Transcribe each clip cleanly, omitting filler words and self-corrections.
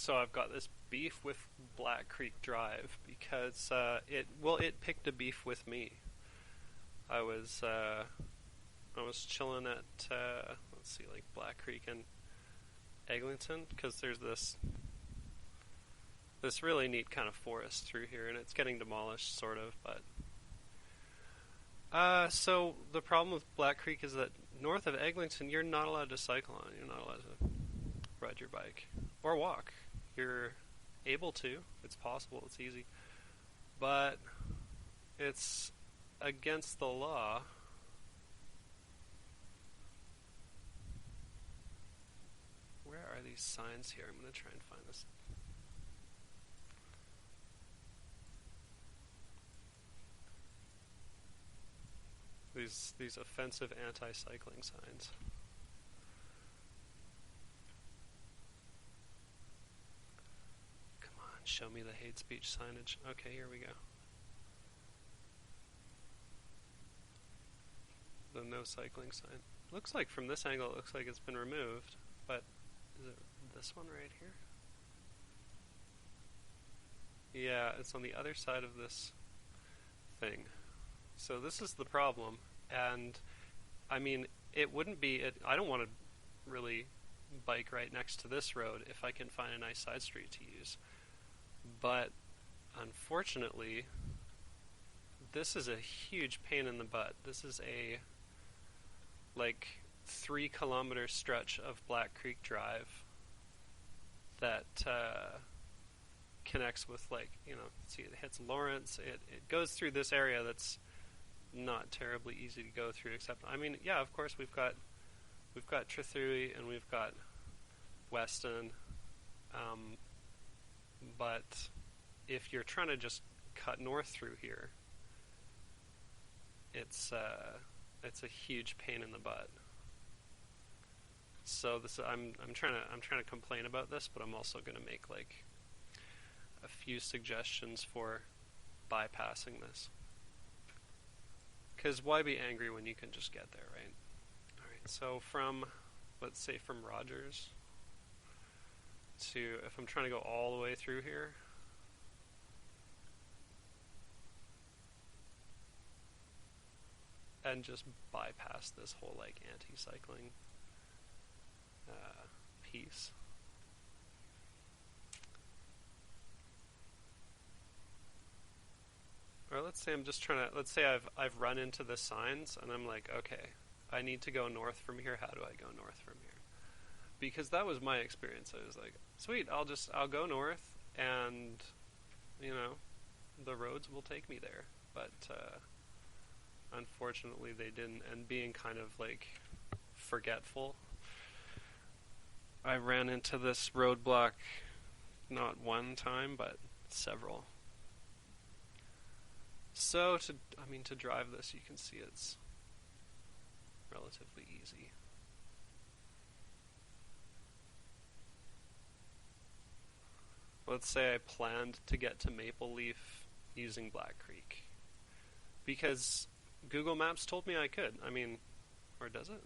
So I've got this beef with Black Creek Drive because it picked a beef with me. I was uh, I was chilling at let's see, like Black Creek and Eglinton, because there's this really neat kind of forest through here, and it's getting demolished, sort of. But so the problem with Black Creek is that north of Eglinton, you're not allowed to cycle on. You're not allowed to ride your bike or walk. You're able to. It's possible. It's easy, but it's against the law. Where are these signs here? I'm going to try and find this. These offensive anti-cycling signs. Come on, show me the hate speech signage. Okay, here we go. The no cycling sign. Looks like from this angle it looks like it's been removed, but is it this one right here? Yeah, it's on the other side of this thing. So this is the problem, and I mean, it wouldn't be. I don't want to really bike right next to this road if I can find a nice side street to use. But unfortunately, this is a huge pain in the butt. This is a like 3 kilometer stretch of Black Creek Drive that connects with, like, see, it hits Lawrence. It goes through this area that's not terribly easy to go through, except, I mean, yeah, of course we've got Trethewey and we've got Weston, but if you're trying to just cut north through here, it's a huge pain in the butt. So I'm trying to complain about this, but I'm also going to make like a few suggestions for bypassing this. Because why be angry when you can just get there, right? Alright, so let's say from Rogers to, if I'm trying to go all the way through here, and just bypass this whole, like, anti-cycling piece. Or let's say let's say I've run into the signs and I'm like, okay, I need to go north from here. How do I go north from here? Because that was my experience. I was like, sweet, I'll go north, and the roads will take me there. But unfortunately they didn't, and being kind of like forgetful, I ran into this roadblock not one time, but several. So to drive this, you can see it's relatively easy. Let's say I planned to get to Maple Leaf using Black Creek, because Google Maps told me I could. I mean, or does it?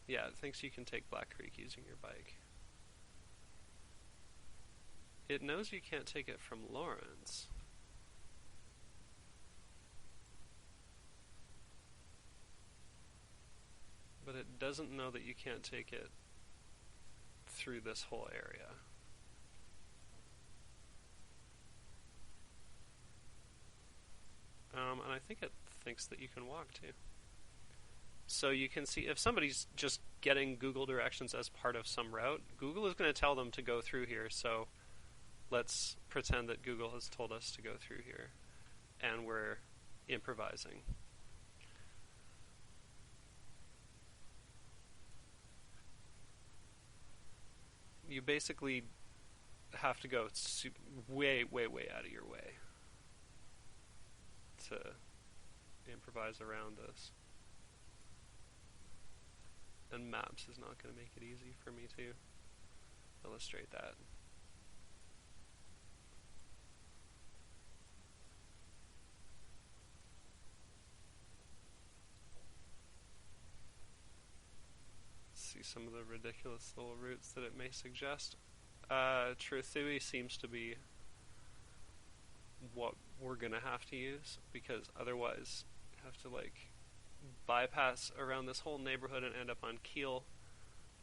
Yeah, it thinks you can take Black Creek using your bike. It knows you can't take it from Lawrence. But it doesn't know that you can't take it through this whole area. And I think it thinks that you can walk too. So you can see if somebody's just getting Google directions as part of some route, Google is going to tell them to go through here. So let's pretend that Google has told us to go through here, and we're improvising. You basically have to go way, way, way out of your way to improvise around this. And Maps is not going to make it easy for me to illustrate that. Let's see, some of the ridiculous little routes that it may suggest. Truthui seems to be what we're gonna have to use, because otherwise you have to like bypass around this whole neighborhood and end up on Kiel.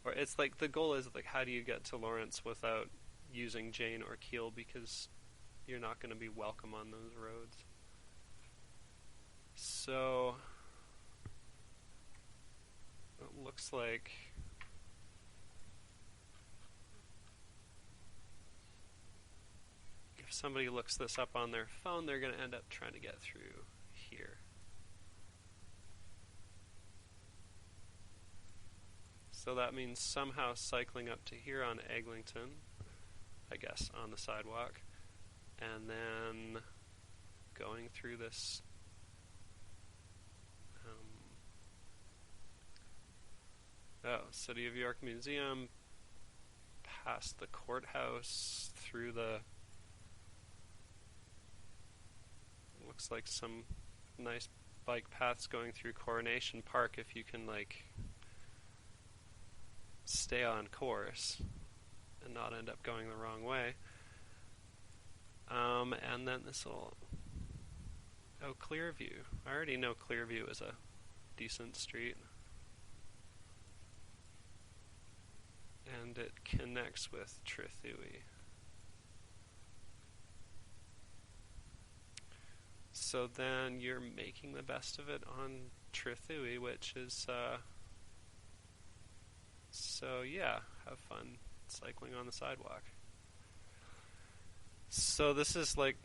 Or it's like the goal is like, how do you get to Lawrence without using Jane or Kiel, because you're not going to be welcome on those roads. So it looks like if somebody looks this up on their phone, they're going to end up trying to get through here. So that means somehow cycling up to here on Eglinton, I guess, on the sidewalk, and then going through this City of York Museum, past the courthouse, through the, looks like some nice bike paths going through Coronation Park if you can like stay on course and not end up going the wrong way. And then this will, Clearview. I already know Clearview is a decent street. And it connects with Truthui. So then you're making the best of it on Truthui, which is, so yeah, have fun cycling on the sidewalk. So this is like,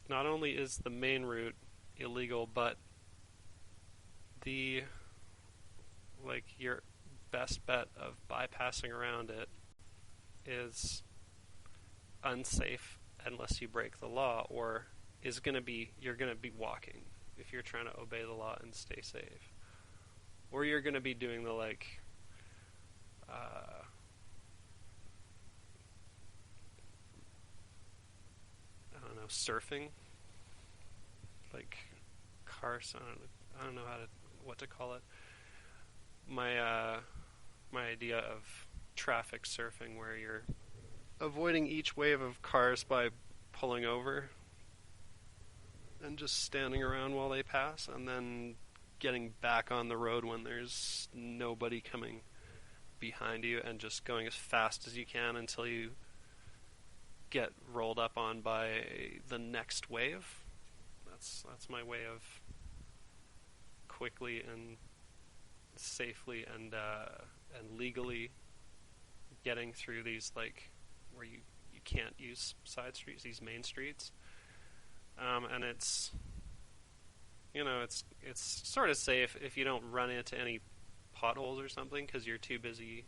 not only is the main route illegal, but the, like, your best bet of bypassing around it is unsafe unless you break the law, or is going to be, you're going to be walking if you're trying to obey the law and stay safe. Or you're going to be doing the, like, I don't know, surfing, like cars. I don't know what to call it. My idea of traffic surfing, where you're avoiding each wave of cars by pulling over and just standing around while they pass, and then getting back on the road when there's nobody coming behind you, and just going as fast as you can until you get rolled up on by the next wave. That's my way of quickly and safely and legally getting through these, like, where you can't use side streets, these main streets. And it's, you know, it's sort of safe if you don't run into any potholes or something, because you're too busy,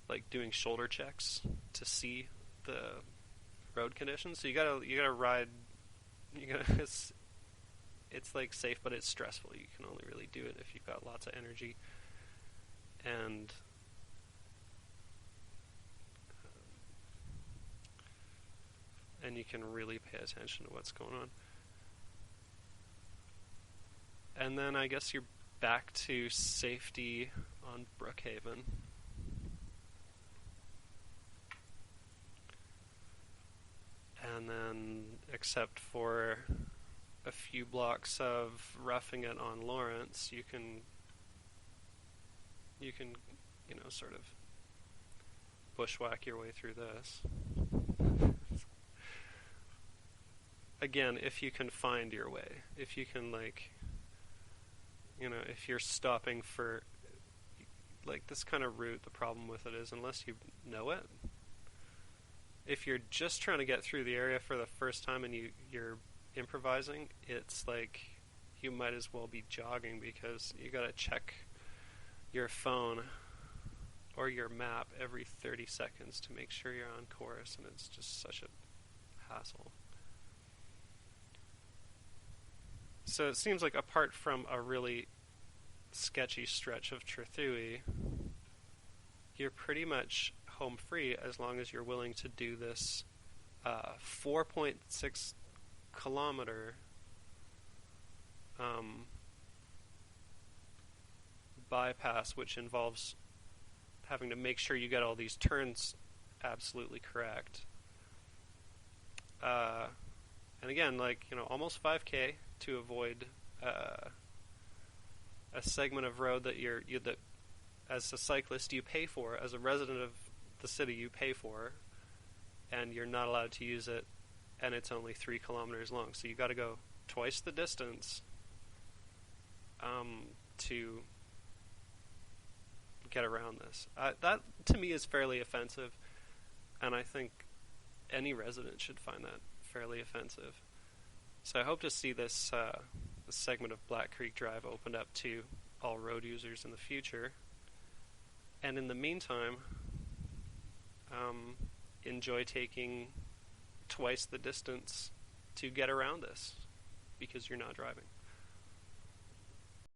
like, doing shoulder checks to see the road conditions. So you gotta ride. It's like safe, but it's stressful. You can only really do it if you've got lots of energy, and you can really pay attention to what's going on. And then I guess you're back to safety on Brookhaven. And then, except for a few blocks of roughing it on Lawrence, you can, you know, sort of bushwhack your way through this. Again, if you can find your way. If you can, like, you know, if you're stopping for, like, this kind of route, the problem with it is, unless you know it, if you're just trying to get through the area for the first time and you're improvising, it's like you might as well be jogging, because you gotta check your phone or your map every 30 seconds to make sure you're on course, and it's just such a hassle. So it seems like, apart from a really sketchy stretch of Truthui, you're pretty much home free as long as you're willing to do this 4.6 kilometer bypass, which involves having to make sure you get all these turns absolutely correct. And again, like, almost 5K to avoid a segment of road that that as a cyclist you pay for, as a resident of the city you pay for, and you're not allowed to use it, and it's only 3 kilometers long. So you got to go twice the distance to get around this. That to me is fairly offensive, and I think any resident should find that fairly offensive. So I hope to see this segment of Black Creek Drive opened up to all road users in the future. And in the meantime, enjoy taking twice the distance to get around this, because you're not driving.